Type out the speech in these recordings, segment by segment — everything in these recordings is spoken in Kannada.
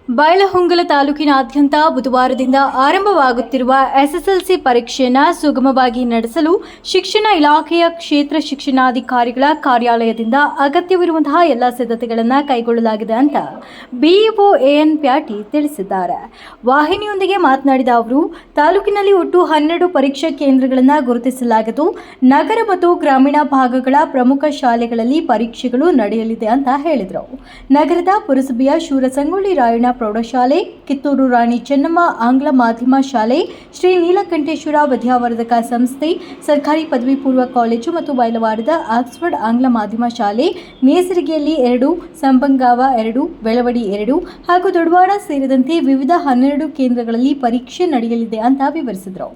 ಬೈಲಹೊಂಗಲ ತಾಲೂಕಿನಾದ್ಯಂತ ಬುಧವಾರದಿಂದ ಆರಂಭವಾಗುತ್ತಿರುವ ಎಸ್ಎಸ್ಎಲ್ಸಿ ಪರೀಕ್ಷೆಯನ್ನು ಸುಗಮವಾಗಿ ನಡೆಸಲು ಶಿಕ್ಷಣ ಇಲಾಖೆಯ ಕ್ಷೇತ್ರ ಶಿಕ್ಷಣಾಧಿಕಾರಿಗಳ ಕಾರ್ಯಾಲಯದಿಂದ ಅಗತ್ಯವಿರುವಂತಹ ಎಲ್ಲ ಸಿದ್ಧತೆಗಳನ್ನು ಕೈಗೊಳ್ಳಲಾಗಿದೆ ಅಂತ ಬಿಇಒ ಎಎನ್ ಪ್ಯಾಟಿ ತಿಳಿಸಿದ್ದಾರೆ. ವಾಹಿನಿಯೊಂದಿಗೆ ಮಾತನಾಡಿದ ಅವರು, ತಾಲೂಕಿನಲ್ಲಿ ಒಟ್ಟು 12 ಪರೀಕ್ಷಾ ಕೇಂದ್ರಗಳನ್ನು ಗುರುತಿಸಲಾಗಿದ್ದು, ನಗರ ಮತ್ತು ಗ್ರಾಮೀಣ ಭಾಗಗಳ ಪ್ರಮುಖ ಶಾಲೆಗಳಲ್ಲಿ ಪರೀಕ್ಷೆಗಳು ನಡೆಯಲಿದೆ ಅಂತ ಹೇಳಿದರು. ನಗರದ ಪುರಸಭೆಯ ಶೂರಸಂಗೊಳ್ಳಿ ರಾಯಣ್ಣ ಪ್ರೌಢಶಾಲೆ, ಕಿತ್ತೂರು ರಾಣಿ ಚೆನ್ನಮ್ಮ ಆಂಗ್ಲ ಮಾಧ್ಯಮ ಶಾಲೆ, ಶ್ರೀ ನೀಲಕಂಠೇಶ್ವರ ವಿದ್ಯಾವರ್ಧಕ ಸಂಸ್ಥೆ, ಸರ್ಕಾರಿ ಪದವಿ ಪೂರ್ವ ಕಾಲೇಜು ಮತ್ತು ಬೈಲವಾಡದ ಆಕ್ಸ್ಫರ್ಡ್ ಆಂಗ್ಲ ಮಾಧ್ಯಮ ಶಾಲೆ, ನೇಸರಿಗೆಯಲ್ಲಿ 2, ಸಂಪಂಗಾವ 2, ಬೆಳವಡಿ 2 ಹಾಗೂ ದೊಡವಾಡ ಸೇರಿದಂತೆ ವಿವಿಧ 12 ಕೇಂದ್ರಗಳಲ್ಲಿ ಪರೀಕ್ಷೆ ನಡೆಯಲಿದೆ ಅಂತ ವಿವರಿಸಿದರು.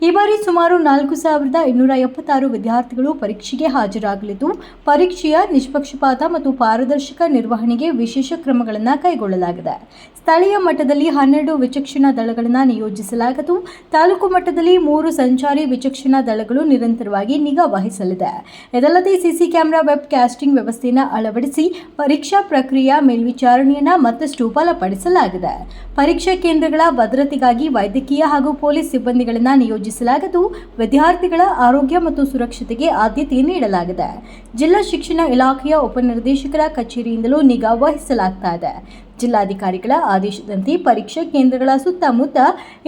ಈ ಬಾರಿ ಸುಮಾರು 4276 ವಿದ್ಯಾರ್ಥಿಗಳು ಪರೀಕ್ಷೆಗೆ ಹಾಜರಾಗಲಿದ್ದು, ಪರೀಕ್ಷೆಯ ನಿಷ್ಪಕ್ಷಪಾತ ಮತ್ತು ಪಾರದರ್ಶಕ ನಿರ್ವಹಣೆಗೆ ವಿಶೇಷ ಕ್ರಮಗಳನ್ನು ಕೈಗೊಳ್ಳಲಾಗಿದೆ. ಸ್ಥಳೀಯ ಮಟ್ಟದಲ್ಲಿ 12 ವಿಚಕ್ಷಣಾ ದಳಗಳನ್ನು ನಿಯೋಜಿಸಲಾಗಿದ್ದು, ತಾಲೂಕು ಮಟ್ಟದಲ್ಲಿ 3 ಸಂಚಾರಿ ವಿಚಕ್ಷಣಾ ದಳಗಳು ನಿರಂತರವಾಗಿ ನಿಗಾ ವಹಿಸಲಿದೆ. ಇದಲ್ಲದೆ ಸಿಸಿ ಕ್ಯಾಮೆರಾ, ವೆಬ್ ಕ್ಯಾಸ್ಟಿಂಗ್ ವ್ಯವಸ್ಥೆಯನ್ನು ಅಳವಡಿಸಿ ಪರೀಕ್ಷಾ ಪ್ರಕ್ರಿಯೆಯ ಮೇಲ್ವಿಚಾರಣೆಯನ್ನು ಮತ್ತಷ್ಟು ಬಲಪಡಿಸಲಾಗಿದೆ. ಪರೀಕ್ಷಾ ಕೇಂದ್ರಗಳ ಭದ್ರತೆಗಾಗಿ ವೈದ್ಯಕೀಯ ಹಾಗೂ ಪೊಲೀಸ್ ಸಿಬ್ಬಂದಿಗಳನ್ನು ನಿಯೋಜಿಸಲಾಗಿದ್ದು, ವಿದ್ಯಾರ್ಥಿಗಳ ಆರೋಗ್ಯ ಮತ್ತು ಸುರಕ್ಷತೆಗೆ ಆದ್ಯತೆ ನೀಡಲಾಗಿದೆ. ಜಿಲ್ಲಾ ಶಿಕ್ಷಣ ಇಲಾಖೆಯ ಉಪನಿರ್ದೇಶಕರ ಕಚೇರಿಯಿಂದಲೂ ನಿಗಾ ವಹಿಸಲಾಗ್ತಾ ಇದೆ. ಜಿಲ್ಲಾಧಿಕಾರಿಗಳ ಆದೇಶದಂತೆ ಪರೀಕ್ಷಾ ಕೇಂದ್ರಗಳ ಸುತ್ತಮುತ್ತ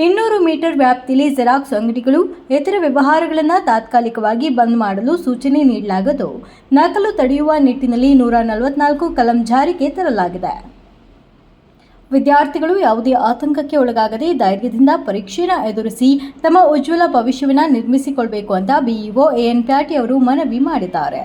200 ಮೀಟರ್ ವ್ಯಾಪ್ತಿಯಲ್ಲಿ ಜೆರಾಕ್ಸ್ ಅಂಗಡಿಗಳು, ಇತರ ವ್ಯವಹಾರಗಳನ್ನು ತಾತ್ಕಾಲಿಕವಾಗಿ ಬಂದ್ ಮಾಡಲು ಸೂಚನೆ ನೀಡಲಾಗಿದ್ದು, ನಕಲು ತಡೆಯುವ ನಿಟ್ಟಿನಲ್ಲಿ 144 ಕಲಂ ಜಾರಿಗೆ ತರಲಾಗಿದೆ. ವಿದ್ಯಾರ್ಥಿಗಳು ಯಾವುದೇ ಆತಂಕಕ್ಕೆ ಒಳಗಾಗದೆ ಧೈರ್ಯದಿಂದ ಪರೀಕ್ಷೆಯನ್ನು ಎದುರಿಸಿ ತಮ್ಮ ಉಜ್ವಲ ಭವಿಷ್ಯವನ್ನು ನಿರ್ಮಿಸಿಕೊಳ್ಳಬೇಕು ಅಂತ ಬಿಇಒ ಎಎನ್ ಪ್ಯಾಟಿ ಅವರು ಮನವಿ ಮಾಡಿದ್ದಾರೆ.